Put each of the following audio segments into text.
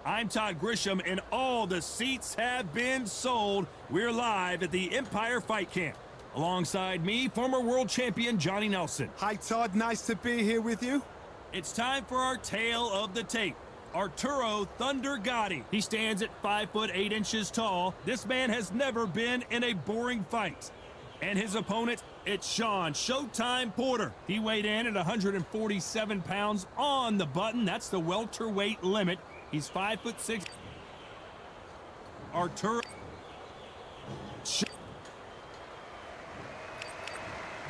I'm Todd Grisham, and all the seats have been sold. We're live at the Empire Fight Camp. Alongside me, former world champion Johnny Nelson. Hi, Todd. Nice to be here with you. It's time for our tale of the tape. Arturo "Thunder" Gatti. He stands at 5'8" tall. This man has never been in a boring fight. And his opponent, it's Shawn "Showtime" Porter. He weighed in at 147 pounds on the button. That's the welterweight limit. He's 5'6". Arturo.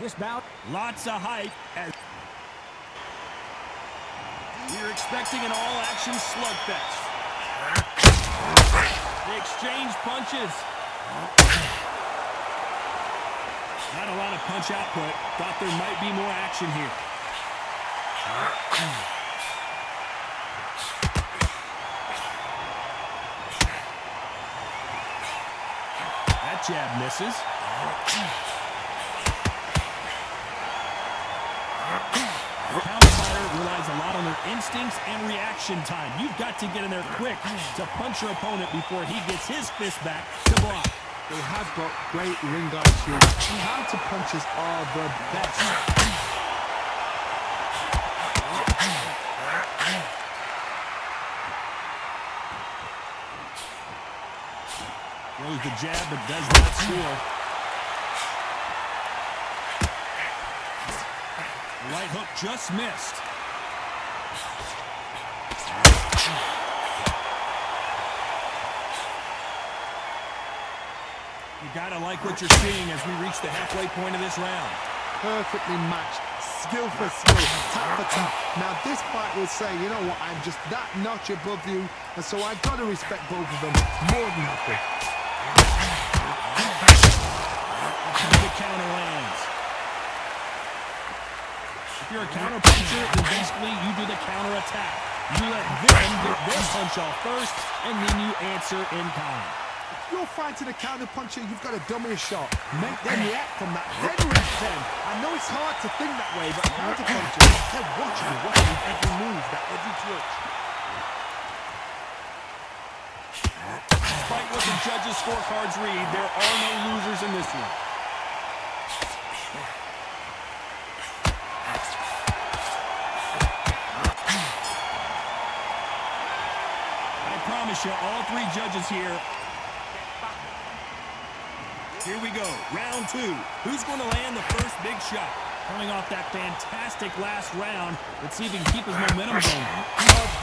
This bout, lots of hype as we're expecting an all-action slugfest. They exchange punches. Not a lot of punch output. Thought there might be more action here. That jab misses. Counter-fighter relies a lot on their instincts and reaction time. You've got to get in there quick to punch your opponent before he gets his fist back to block. They have got great ring attitude. Counter punches are the best. Throws the jab but does not score. The right hook just missed. You gotta like what you're seeing as we reach the halfway point of this round. Perfectly matched, skill for skill, tap for tap. Now this fight will say, you know what, I'm just that notch above you, and so I've got to respect both of them more than happy. The counter lands. If you're a counter puncher, then basically you do the counter attack. You let them get their punch off first, and then you answer in kind. If you're fighting a counter puncher, you've got to dummy a shot. Make them react from that. Then react them. I know it's hard to think that way, but counter punchers, they're watching every move, that every twitch. Despite what the judges' scorecards read, there are no losers in this one. I promise you, all three judges here. Here we go, round two. Who's going to land the first big shot? Coming off that fantastic last round, let's see if he can keep his momentum going.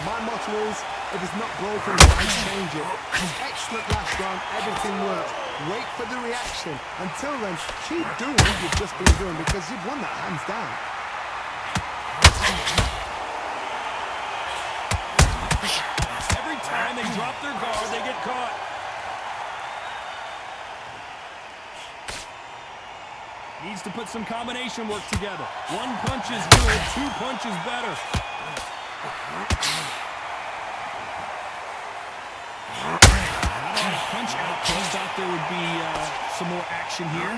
My motto is, if it's not broken, why change it? Excellent last round, everything worked. Wait for the reaction. Until then, keep doing what you've just been doing because you've won that hands down. Every time they drop their guard, they get caught. Needs to put some combination work together. One punch is good, two punches better. Not a lot of punch output. Thought there would be some more action here.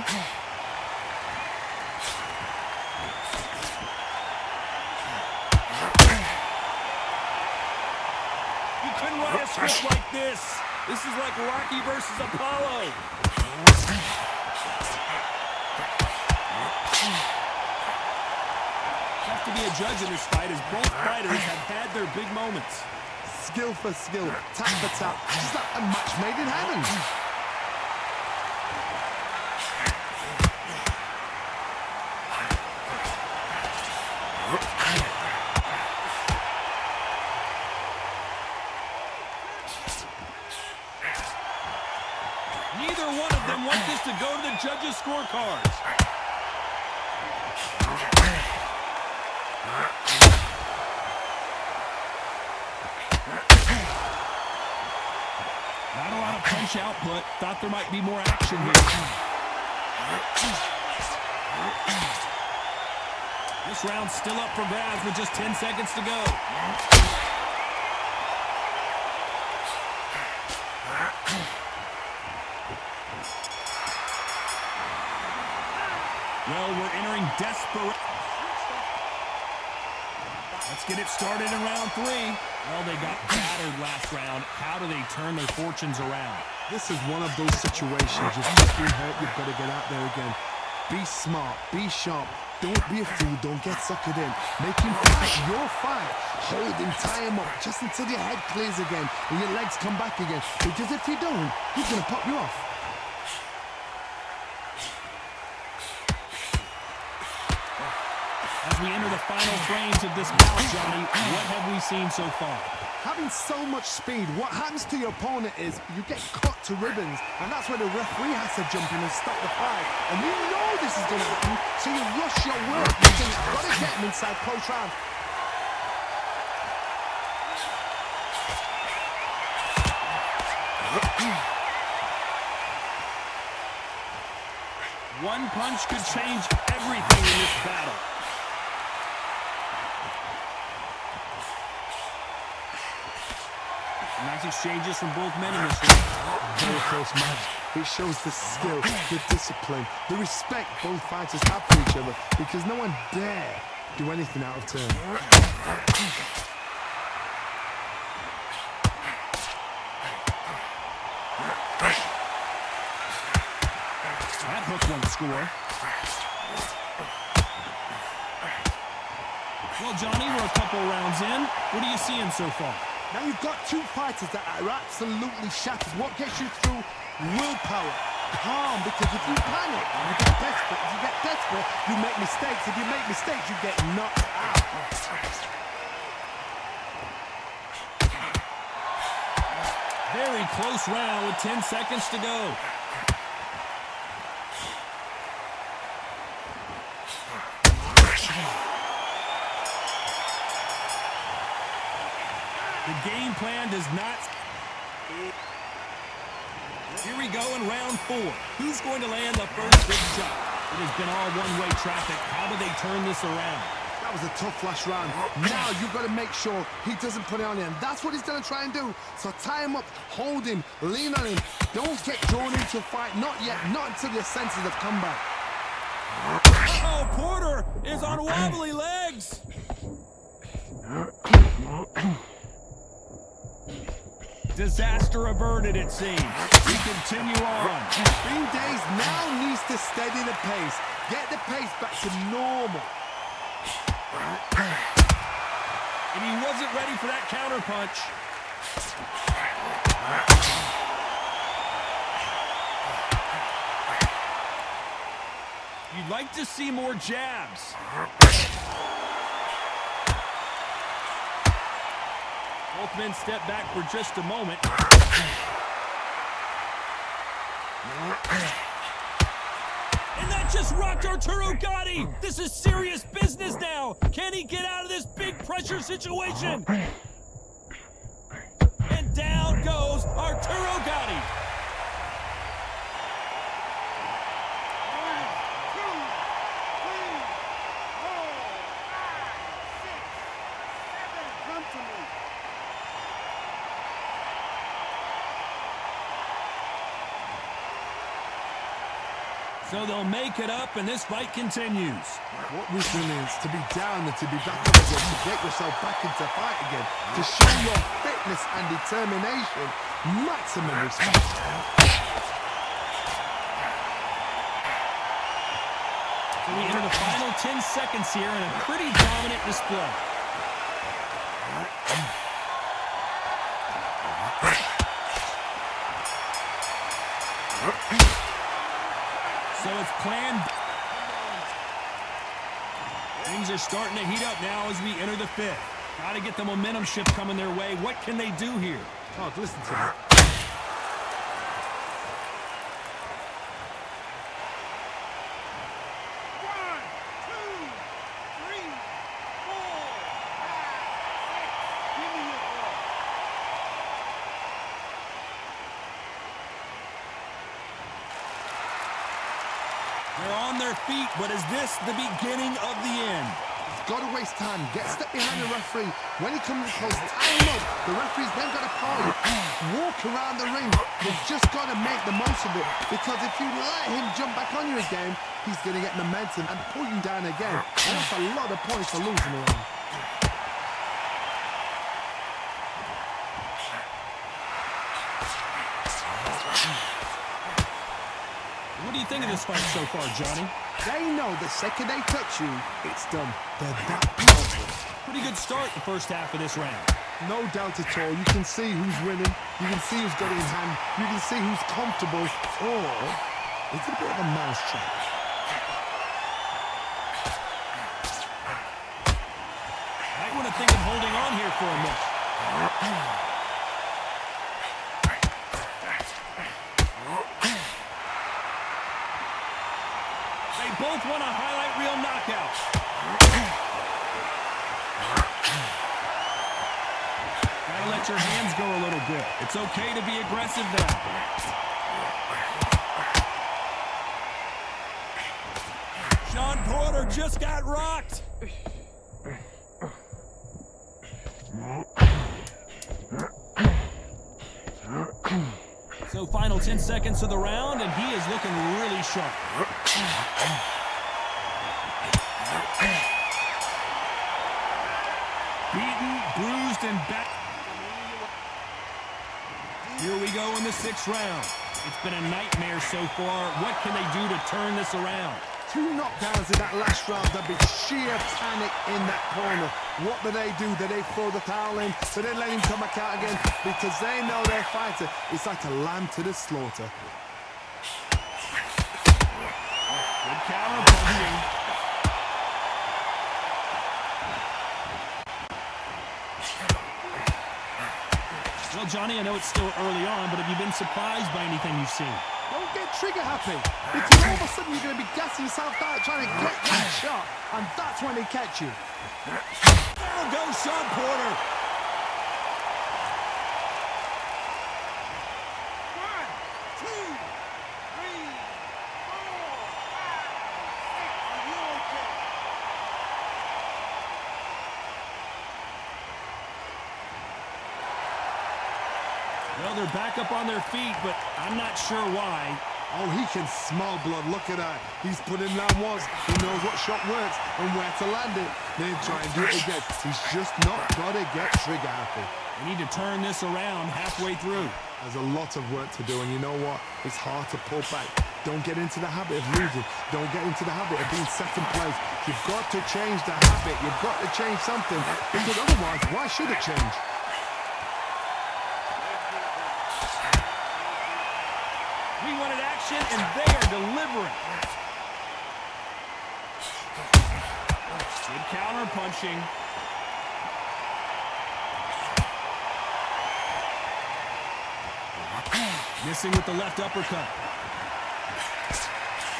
You couldn't write a script like this. This is like Rocky versus Apollo. Have to be a judge in this fight as both fighters have had their big moments. Skill for skill, tap for tap, just like a match made in heaven. Neither one of them want this to go to the judges' scorecards. Not a lot of punch output. Thought there might be more action here. This round's still up for grabs with just 10 seconds to go. Well, we're entering desperate. Let's get it started in round 3. Well, they got battered last round. How do they turn their fortunes around? This is one of those situations. You've just been hurt, you've got to get out there again. Be smart, be sharp. Don't be a fool, don't get suckered in. Make him fight your fight. Hold him, tie him up, just until your head clears again and your legs come back again. Because if you don't, he's going to pop you off. As we enter the final frames of this bout, Johnny, what have we seen so far? Having so much speed, what happens to your opponent is you get cut to ribbons, and that's where the referee has to jump in and stop the fight. And you know this is going to happen, so you rush your work. You think, got to get him inside close round. One punch could change everything in this battle. Nice exchanges from both men in this one. Very close match. It shows the skill, the discipline, the respect both fighters have for each other, because no one dare do anything out of turn. That hook won't score. Well, Johnny, we're a couple rounds in. What are you seeing so far? Now you've got two fighters that are absolutely shattered. What gets you through? Willpower. Calm, because if you panic, you get desperate. If you get desperate, you make mistakes. If you make mistakes, you get knocked out. Very close round with 10 seconds to go. The game plan does not... Here we go in round 4. Who's going to land the first big shot? It has been all one-way traffic. How do they turn this around? That was a tough last round. Now you've got to make sure he doesn't put it on him. That's what he's going to try and do. So tie him up, hold him, lean on him. Don't get drawn into a fight. Not yet. Not until your senses have come back. Oh, Porter is on wobbly legs. Disaster averted, it seems. We continue on. Green Days now needs to steady the pace. Get the pace back to normal. And he wasn't ready for that counter punch. You'd like to see more jabs. Both men step back for just a moment. And that just rocked Arturo Gatti. This is serious business now. Can he get out of this big pressure situation? And down goes Arturo Gatti. 1, 2, 3, 4, 5, 6, 7, come to me. So they'll make it up, and this fight continues. What resilience to be down and to be back up again, to get yourself back into fight again, to show your fitness and determination. Maximum respect. So we enter the final 10 seconds here in a pretty dominant display. So it's planned. Things are starting to heat up now as we enter the 5th. Got to get the momentum shift coming their way. What can they do here? Todd, listen to me. 1, 2, 3, 4, 5, 6. Give me your ball. They're on their feet, but is this the beginning of the end? Got to waste time. Get step behind the referee. When he comes close, tie him up. The referee's then got to call you. Walk around the ring. You've just got to make the most of it. Because if you let him jump back on you again, he's going to get momentum and pull you down again. And that's a lot of points to lose in the round. What do you think of this fight so far, Johnny? They know the second they touch you, it's done. They're that powerful. Pretty good start the first half of this round. No doubt at all. You can see who's winning. You can see who's got it in hand. You can see who's comfortable. Or it's a bit of a mousetrap. Might want to think of holding on here for a minute. They both want a highlight reel knockout. Gotta let your hands go a little bit. It's okay to be aggressive now. Shawn Porter just got rocked. So final 10 seconds of the round, and he is looking really sharp. Beaten, bruised, and back. Here we go in the 6th round. It's been a nightmare so far. What can they do to turn this around? 2 knockdowns in that last round. There'll be sheer panic in that corner. What do? Do they throw the towel in? Do they let him come back out again? Because they know their fighter is like a lamb to the slaughter. Good counter punching. Well, Johnny, I know it's still early on, but have you been surprised by anything you've seen? Don't get trigger happy. Because all of a sudden you're going to be gassing yourself out trying to get that shot. And that's when they catch you. There goes Shawn Porter. 1, 2, 3, 4, 5, 6. Are you okay? Well, they're back up on their feet, but I'm not sure why. Oh, he can smell blood. Look at that. He's put in down once. He knows what shot works and where to land it. Then try and do it again. He's just not got to get trigger happy. They need to turn this around halfway through. There's a lot of work to do, and you know what? It's hard to pull back. Don't get into the habit of losing. Don't get into the habit of being second place. You've got to change the habit. You've got to change something. Because otherwise, why should it change? We wanted action, and they are delivering. Good counter punching. Missing with the left uppercut.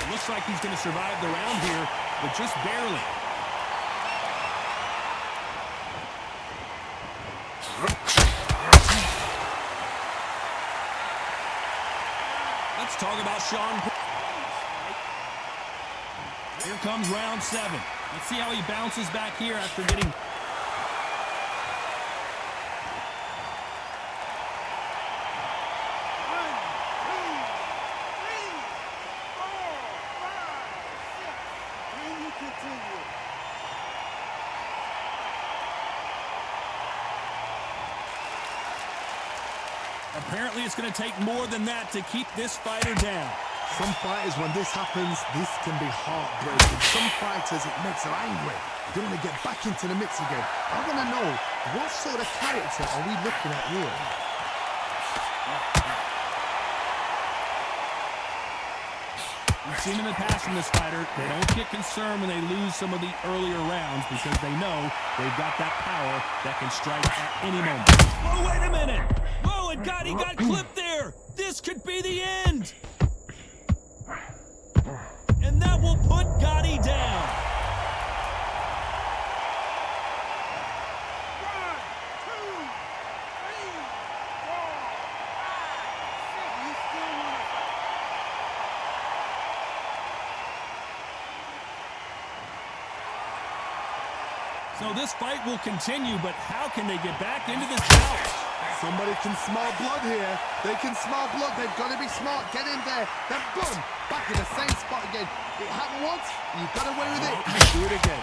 It looks like he's going to survive the round here, but just barely. Let's talk about Shawn Porter. Here comes round 7. Let's see how he bounces back here after getting... Apparently, it's going to take more than that to keep this fighter down. Some fighters, when this happens, this can be heartbreaking. Some fighters, it makes them angry. They want to get back into the mix again. I want to know, what sort of character are we looking at here? We've seen in the past from this fighter, they don't get concerned when they lose some of the earlier rounds because they know they've got that power that can strike at any moment. Oh, wait a minute! Whoa, and God, he got clipped there! This could be the end! And that will put Gatti down. 1, 2, 3, 4, 5, 6. You still want to fight? So this fight will continue, but how can they get back into this bout? Somebody can smell blood here. They can smell blood. They've got to be smart. Get in there. Then boom, back in the same spot again. It happened once. You got away with it. You do it again.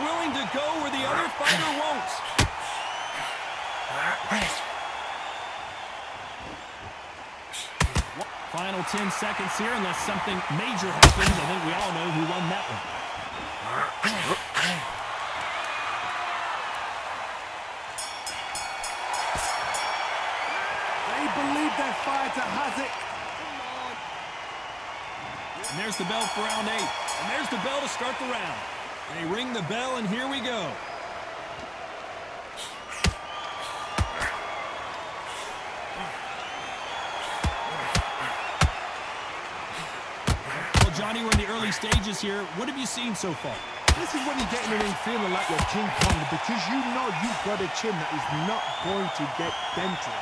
willing to go where the other fighter won't. Final 10 seconds here, unless something major happens. I think we all know who won that one. They believe their fighter has it. And there's the bell for round 8. And there's the bell to start the round. They ring the bell, and here we go. Well, Johnny, we're in the early stages here. What have you seen so far? This is when you get in the ring feeling like you're King Kong, because you know you've got a chin that is not going to get dented.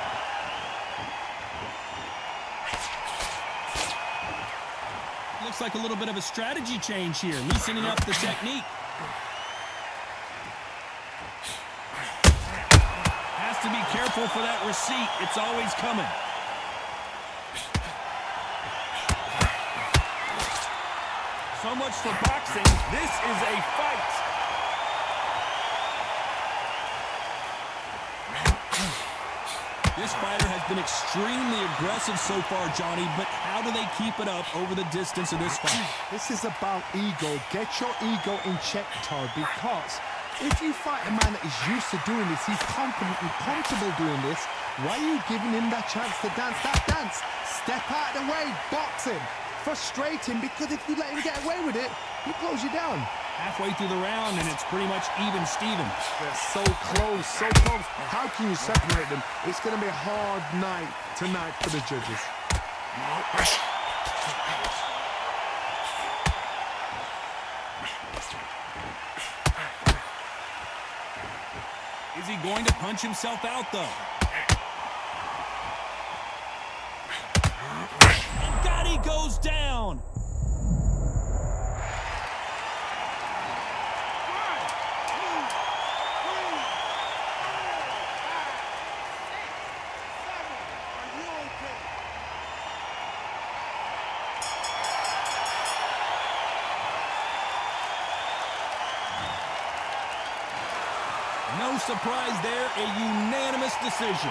Looks like a little bit of a strategy change here, loosening up the technique. Has to be careful for that receipt. It's always coming. So much for boxing. This is a fight. This fighter has been extremely aggressive so far, Johnny, but how do they keep it up over the distance of this fight? This is about ego. Get your ego in check, Todd, because if you fight a man that is used to doing this, he's confident and comfortable doing this, why are you giving him that chance to dance that dance? Step out of the way, box him. Frustrate him, because if you let him get away with it, he close you down. Halfway through the round, and it's pretty much even Steven. They're so close, so close. How can you separate them? It's going to be a hard night tonight for the judges. Is he going to punch himself out, though? And Gatti goes down. No surprise there, a unanimous decision.